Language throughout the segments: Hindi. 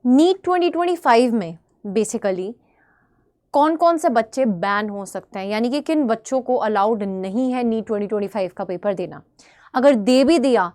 नीट 2025 में बेसिकली कौन कौन से बच्चे बैन हो सकते हैं, यानी कि किन बच्चों को अलाउड नहीं है नीट 2025 का पेपर देना। अगर दे भी दिया,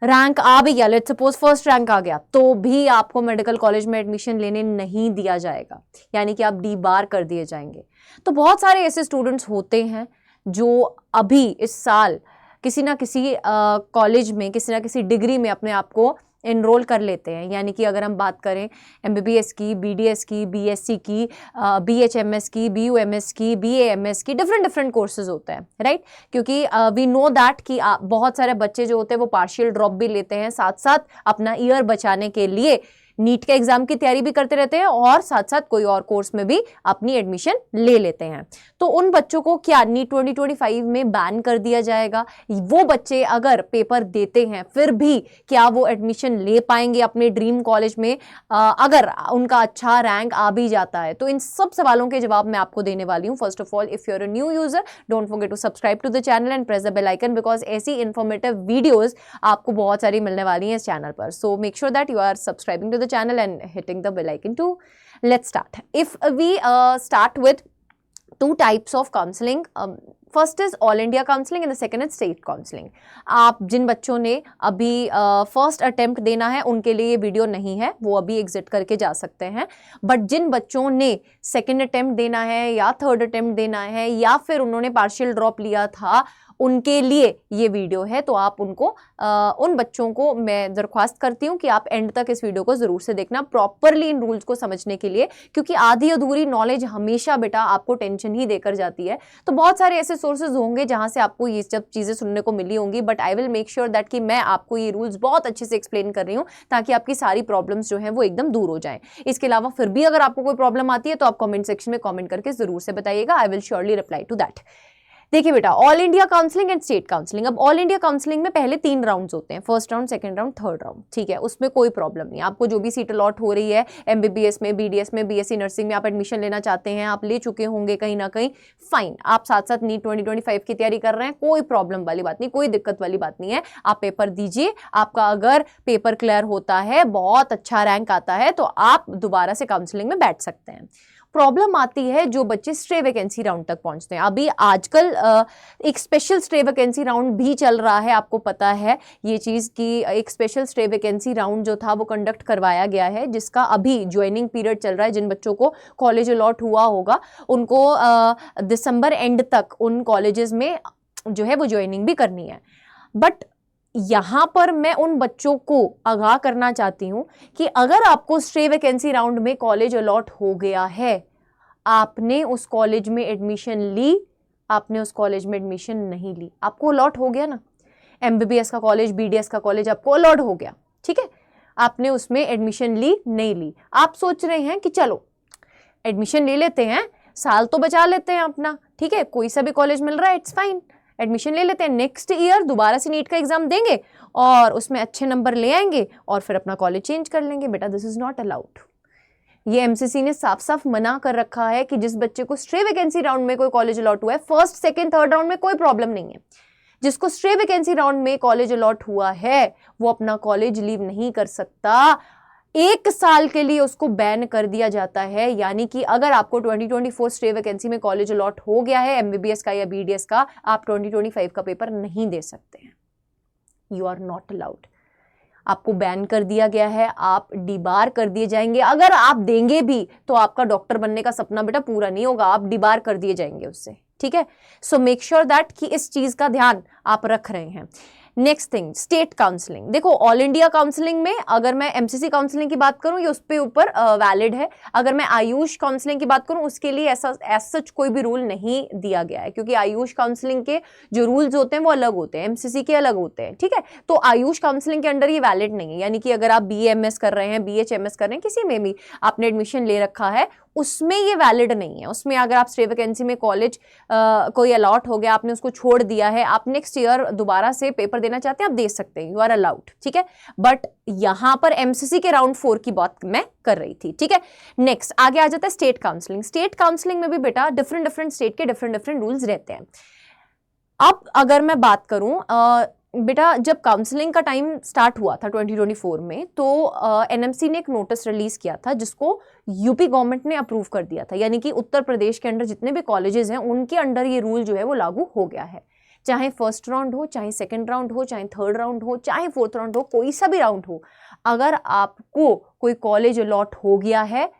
रैंक आ भी गया, लेट्स सपोज फर्स्ट रैंक आ गया, तो भी आपको मेडिकल कॉलेज में एडमिशन लेने नहीं दिया जाएगा, यानी कि आप डी बार कर दिए जाएंगे। तो बहुत सारे ऐसे स्टूडेंट्स होते हैं जो अभी इस साल किसी ना किसी कॉलेज में, किसी ना किसी डिग्री में अपने आप को एनरोल कर लेते हैं। यानी कि अगर हम बात करें एमबीबीएस की, बीडीएस की, बीएससी की, बीएचएमएस की, बीयूएमएस की, बीएएमएस की, डिफरेंट कोर्सेज होते हैं, राइट। क्योंकि वी नो दैट कि बहुत सारे बच्चे जो होते हैं वो पार्शियल ड्रॉप भी लेते हैं, साथ साथ अपना ईयर बचाने के लिए नीट के एग्जाम की तैयारी भी करते रहते हैं और साथ साथ कोई और कोर्स में भी अपनी एडमिशन ले लेते हैं। तो उन बच्चों को क्या नीट 2025 में बैन कर दिया जाएगा? वो बच्चे अगर पेपर देते हैं फिर भी क्या वो एडमिशन ले पाएंगे अपने ड्रीम कॉलेज में, अगर उनका अच्छा रैंक आ भी जाता है? तो इन सब सवालों के जवाब मैं आपको देने वाली हूं। First of all, if you are a new user, don't forget to subscribe to the channel and press the bell icon, because ऐसी इंफॉर्मेटिव वीडियोस आपको बहुत सारी मिलने वाली हैं इस चैनल पर। So make sure that you are subscribing to the channel and hitting the bell icon too. Let's start. If we start with two types of counseling, first is all India counseling and the second is state counseling. आप जिन बच्चों ने अभी फर्स्ट अटेम्प्ट देना है उनके लिए ये वीडियो नहीं है, वो अभी एग्जिट करके जा सकते हैं। बट जिन बच्चों ने सेकेंड अटेम्प्ट देना है या थर्ड अटेम्प्ट देना है या फिर उन्होंने पार्शियल ड्रॉप लिया था, उनके लिए ये वीडियो है। तो आप उनको उन बच्चों को मैं दरख्वास्त करती हूँ कि आप एंड तक इस वीडियो को जरूर से देखना, प्रॉपरली इन रूल्स को समझने के लिए, क्योंकि आधी अधूरी नॉलेज हमेशा बेटा आपको टेंशन ही देकर जाती है। तो बहुत सारे ऐसे सोर्सेज होंगे जहां से आपको ये सब चीजें सुनने को मिली होंगी, but I will make sure that कि मैं आपको ये रूल्स बहुत अच्छे से एक्सप्लेन कर रही हूँ ताकि आपकी सारी प्रॉब्लम्स जो है वो एकदम दूर हो जाए। इसके अलावा फिर भी अगर आपको कोई प्रॉब्लम आती है तो आप कमेंट सेक्शन में कमेंट करके जरूर से बताइएगा, I will surely reply to that. देखिए बेटा, all India counselling and state counselling. अब ऑल इंडिया काउंसलिंग में पहले 3 राउंड्स होते हैं, first round, second round, third round, ठीक है। उसमें कोई प्रॉब्लम नहीं, आपको जो भी सीट अलॉट हो रही है एमबीबीएस में, बीडीएस में, बीएससी नर्सिंग में आप एडमिशन लेना चाहते हैं, आप ले चुके होंगे कहीं ना कहीं, फाइन। आप साथ साथ नीट 2025 की तैयारी कर रहे हैं, कोई प्रॉब्लम वाली बात नहीं, कोई दिक्कत वाली बात नहीं है। आप पेपर दीजिए, आपका अगर पेपर क्लियर होता है, बहुत अच्छा रैंक आता है, तो आप दोबारा से काउंसलिंग में बैठ सकते हैं। प्रॉब्लम आती है जो बच्चे स्टे वैकेंसी राउंड तक पहुंचते हैं। अभी आजकल एक स्पेशल स्टे वैकेंसी राउंड भी चल रहा है, आपको पता है ये चीज़ कि एक स्पेशल स्टे वैकेंसी राउंड जो था वो कंडक्ट करवाया गया है, जिसका अभी ज्वाइनिंग पीरियड चल रहा है। जिन बच्चों को कॉलेज अलॉट हुआ होगा उनको दिसंबर एंड तक उन कॉलेजेस में जो है वो ज्वाइनिंग भी करनी है। बट यहां पर मैं उन बच्चों को आगाह करना चाहती हूं कि अगर आपको स्टे वैकेंसी राउंड में कॉलेज अलॉट हो गया है, आपने उस कॉलेज में एडमिशन ली, आपने उस कॉलेज में एडमिशन नहीं ली, आपको अलॉट हो गया ना, एमबीबीएस का कॉलेज, बीडीएस का कॉलेज आपको अलॉट हो गया, ठीक है, आपने उसमें एडमिशन ली नहीं ली, आप सोच रहे हैं कि चलो एडमिशन ले लेते हैं, साल तो बचा लेते हैं अपना, ठीक है, कोई सा भी कॉलेज मिल रहा है, इट्स फाइन, एडमिशन ले लेते हैं, नेक्स्ट ईयर दोबारा से नीट का एग्जाम देंगे और उसमें अच्छे नंबर ले आएंगे और फिर अपना कॉलेज चेंज कर लेंगे। बेटा, दिस इज नॉट अलाउड। ये एमसीसी ने साफ साफ मना कर रखा है कि जिस बच्चे को स्टे वैकेंसी राउंड में कोई कॉलेज अलॉट हुआ है, फर्स्ट, सेकंड, थर्ड राउंड में कोई प्रॉब्लम नहीं है, जिसको स्टे वैकेंसी राउंड में कॉलेज अलॉट हुआ है वो अपना कॉलेज लीव नहीं कर सकता, 1 साल के लिए उसको बैन कर दिया जाता है। यानी कि अगर आपको 2024 स्टे वैकेंसी में कॉलेज अलॉट हो गया है एमबीबीएस का या बीडीएस का, आप 2025 का पेपर नहीं दे सकते हैं, यू आर नॉट अलाउड, आपको बैन कर दिया गया है, आप डिबार कर दिए जाएंगे। अगर आप देंगे भी तो आपका डॉक्टर बनने का सपना बेटा पूरा नहीं होगा, आप डिबार कर दिए जाएंगे उससे, ठीक है। सो मेक श्योर दैट कि इस चीज का ध्यान आप रख रहे हैं। Next thing, state counselling. देखो, ऑल इंडिया काउंसलिंग में अगर मैं एमसीसी काउंसलिंग की बात करूं ये उस पे ऊपर वैलिड है, अगर मैं आयुष काउंसलिंग की बात करूं उसके लिए ऐसा सच कोई भी रूल नहीं दिया गया है, क्योंकि आयुष काउंसलिंग के जो रूल्स होते हैं वो अलग होते हैं, एमसीसी के अलग होते हैं, ठीक है। तो आयुष काउंसलिंग के अंडर ये वैलिड नहीं है, यानी कि अगर आप बीएमएस कर रहे हैं, बीएचएमएस कर रहे हैं, किसी में भी आपने एडमिशन ले रखा है, उसमें ये वैलिड नहीं है। उसमें अगर आप स्टे वैकेंसी में कॉलेज कोई अलॉट हो गया, आपने उसको छोड़ दिया है, आप नेक्स्ट ईयर दोबारा से पेपर देना चाहते हैं, आप दे सकते हैं, यू आर अलाउड, ठीक है। बट यहां पर एमसीसी के राउंड 4 की बात मैं कर रही थी, ठीक है। नेक्स्ट आगे आ जाता है स्टेट काउंसलिंग। स्टेट काउंसलिंग में भी बेटा डिफरेंट स्टेट के डिफरेंट रूल्स रहते हैं। अब अगर मैं बात करूं बेटा जब काउंसलिंग का टाइम स्टार्ट हुआ था 2024 में, तो एनएमसी ने एक नोटिस रिलीज किया था जिसको यूपी गवर्नमेंट ने अप्रूव कर दिया था, यानी कि उत्तर प्रदेश के अंदर जितने भी कॉलेजेस हैं उनके अंडर ये रूल जो है वो लागू हो गया है। चाहे फर्स्ट राउंड हो, चाहे सेकंड राउंड हो, चाहे थर्ड राउंड हो, चाहे फोर्थ राउंड हो, कोई सा भी राउंड हो, अगर आपको कोई कॉलेज अलॉट हो गया है,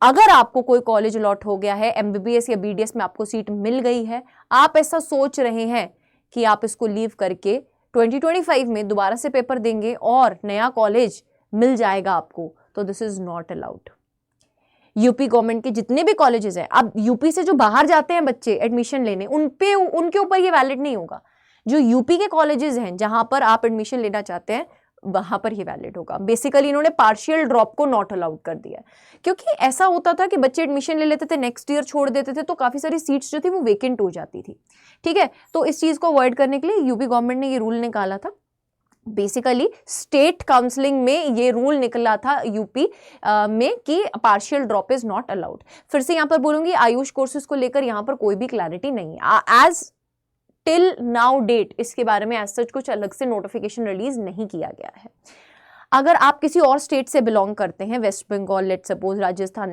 अगर आपको कोई कॉलेज अलॉट हो गया है, एमबीबीएस या बीडीएस में आपको सीट मिल गई है, आप ऐसा सोच रहे हैं कि आप इसको लीव करके 2025 में दोबारा से पेपर देंगे और नया कॉलेज मिल जाएगा आपको, तो this is not allowed. UP government के जितने भी कॉलेजेस हैं, अब यूपी से जो बाहर जाते हैं बच्चे एडमिशन लेने, उनके ऊपर ये वैलिड नहीं होगा। जो यूपी के कॉलेजेस हैं जहां पर आप एडमिशन लेना चाहते हैं वहां पर ये वैलिड होगा। बेसिकली इन्होंने पार्शियल ड्रॉप को नॉट अलाउड कर दिया, क्योंकि ऐसा होता था कि बच्चे एडमिशन ले लेते थे, नेक्स्ट ईयर छोड़ देते थे, तो काफी सारी सीट्स जो थी वो वेकेंट हो जाती थी। ठीक है, तो इस चीज को अवॉइड करने के लिए यूपी गवर्नमेंट ने ये रूल निकाला था। बेसिकली स्टेट काउंसलिंग में ये रूल निकला था यूपी में कि partial drop is not allowed. फिर से यहां पर बोलूंगी, आयुष कोर्सेज को लेकर यहां पर कोई भी क्लैरिटी नहीं है एज टिल नाउ डेट। इसके बारे में एज सच कुछ अलग से नोटिफिकेशन रिलीज नहीं किया गया है। अगर आप किसी और स्टेट से बिलोंग करते हैं, West Bengal let suppose, Rajasthan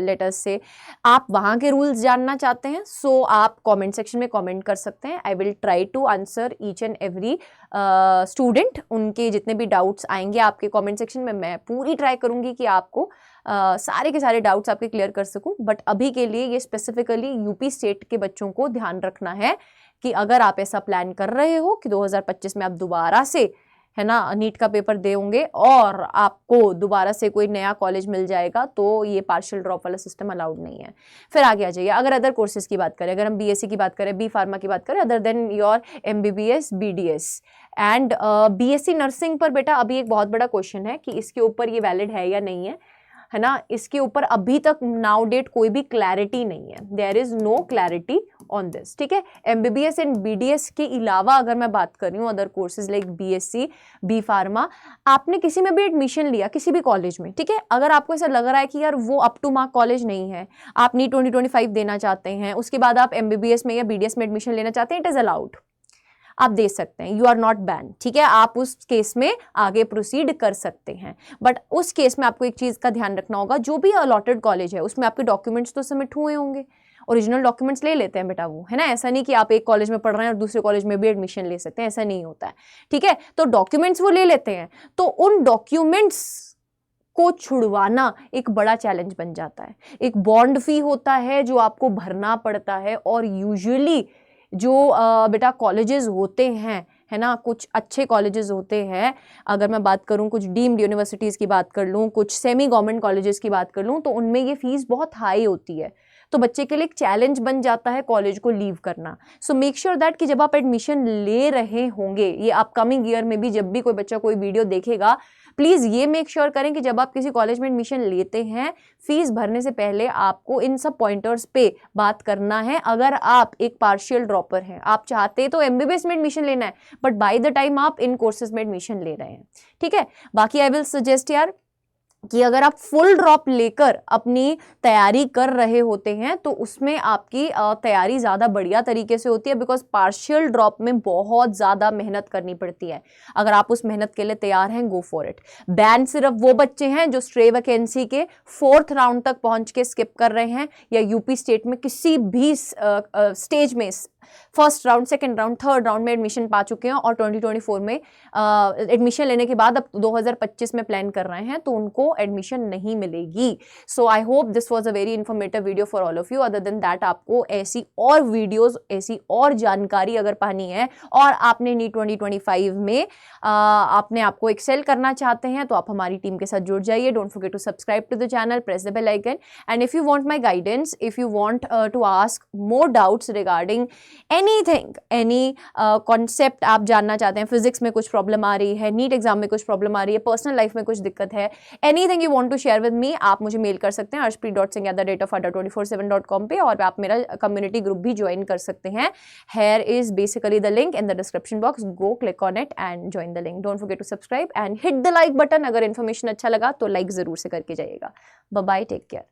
let's say, आप वहाँ के रूल्स जानना चाहते हैं, सो आप कमेंट सेक्शन में कमेंट कर सकते हैं। I will try to answer each and every student. उनके जितने भी डाउट्स आएंगे आपके कमेंट सेक्शन में, मैं पूरी ट्राई करूँगी कि आपको सारे के सारे डाउट्स आपके क्लियर कर सकूँ। बट अभी के लिए ये स्पेसिफिकली यूपी स्टेट के बच्चों को ध्यान रखना है कि अगर आप ऐसा प्लान कर रहे हो कि 2025 में आप दोबारा से, है ना, नीट का पेपर देंगे और आपको दोबारा से कोई नया कॉलेज मिल जाएगा, तो ये पार्शियल ड्रॉप वाला सिस्टम अलाउड नहीं है। फिर आगे आ जाइए, अगर अदर कोर्सेज की बात करें, अगर हम बीएससी की बात करें, बी फार्मा की बात करें, other than your MBBS, BDS and BSc nursing पर बेटा अभी एक बहुत बड़ा क्वेश्चन है कि इसके ऊपर ये वैलिड है या नहीं है ना। इसके ऊपर अभी तक नाउ डेट कोई भी क्लैरिटी नहीं है, there is no clarity on this. ठीक है, एमबीबीएस एंड बीडीएस के अलावा अगर मैं बात कर रही हूँ other courses like BSc, B pharma, आपने किसी में भी एडमिशन लिया किसी भी कॉलेज में, ठीक है, अगर आपको ऐसा लग रहा है कि यार वो अप टू मार्क कॉलेज नहीं है, आप नीट 2025 देना चाहते हैं, उसके बाद आप एमबीबीएस में या बीडीएस में एडमिशन लेना चाहते हैं, इट इज अलाउड, आप दे सकते हैं, यू आर नॉट बैन। ठीक है, आप उस केस में आगे प्रोसीड कर सकते हैं। बट उस केस में आपको एक चीज का ध्यान रखना होगा, जो भी अलॉटेड कॉलेज है उसमें आपके डॉक्यूमेंट्स तो सबमिट हुए होंगे, ओरिजिनल डॉक्यूमेंट्स ले लेते हैं बेटा वो, है ना। ऐसा नहीं कि आप एक कॉलेज में पढ़ रहे हैं और दूसरे कॉलेज में भी एडमिशन ले सकते हैं, ऐसा नहीं होता है। ठीक है, तो डॉक्यूमेंट्स वो ले लेते हैं, तो उन डॉक्यूमेंट्स को छुड़वाना एक बड़ा चैलेंज बन जाता है। एक बॉन्ड फी होता है जो आपको भरना पड़ता है, और यूजुअली जो बेटा कॉलेजेस होते हैं, है ना, कुछ अच्छे कॉलेजेस होते हैं, अगर मैं बात करूं कुछ डीम्ड यूनिवर्सिटीज़ की बात कर लूं, कुछ सेमी गवर्नमेंट कॉलेजेस की बात कर लूं, तो उनमें ये फीस बहुत हाई होती है, तो बच्चे के लिए एक चैलेंज बन जाता है कॉलेज को लीव करना। सो मेक श्योर दैट कि जब आप एडमिशन ले रहे होंगे, ये अपकमिंग ईयर में भी जब भी कोई बच्चा कोई वीडियो देखेगा, प्लीज़ ये मेक श्योर करें कि जब आप किसी कॉलेज में एडमिशन लेते हैं, फीस भरने से पहले आपको इन सब पॉइंटर्स पे बात करना है। अगर आप एक पार्शियल ड्रॉपर हैं, आप चाहते तो एमबीबीएस में एडमिशन लेना है, बट बाय द टाइम आप इन कोर्सेज में एडमिशन ले रहे हैं, ठीक है। बाकी आई विल सजेस्ट यार कि अगर आप फुल ड्रॉप लेकर अपनी तैयारी कर रहे होते हैं, तो उसमें आपकी तैयारी ज़्यादा बढ़िया तरीके से होती है, बिकॉज पार्शियल ड्रॉप में बहुत ज़्यादा मेहनत करनी पड़ती है। अगर आप उस मेहनत के लिए तैयार हैं, गो फॉर इट। बैन सिर्फ वो बच्चे हैं जो स्ट्रे वैकेंसी के 4th राउंड तक पहुंच के स्किप कर रहे हैं, या यूपी स्टेट में किसी भी स्टेज में first round, second round, third round में एडमिशन पा चुके हैं और 2024 में एडमिशन लेने के बाद अब 2025 में प्लान कर रहे हैं, तो उनको एडमिशन नहीं मिलेगी। So I hope this was a very informative video for all of you. Other than that, आपको ऐसी और वीडियोस, ऐसी और जानकारी अगर पानी है और आपने नीट 2025 में आपने आपको एक्सेल करना चाहते हैं, तो आप हमारी टीम के साथ जुड़ जाइए। Don't forget to subscribe to the channel, press the bell icon, and if you want my guidance, if you want to ask more doubts regarding anything, any concept आप जानना चाहते हैं, फिजिक्स में कुछ प्रॉब्लम आ रही है, नीट एग्जाम में कुछ प्रॉब्लम आ रही है, पर्सनल लाइफ में कुछ दिक्कत है, anything you want to share with me, आप मुझे मेल कर सकते हैं arshpreet.singh@247.com पे, और आप मेरा कम्युनिटी ग्रुप भी ज्वाइन कर सकते हैं। Here is basically the link in the description box. Go click on it and join the link. Don't forget to subscribe and hit the like button. अगर इन्फॉर्मेशन अच्छा लगा तो लाइक जरूर से करके जाइएगा। Bye bye, take care.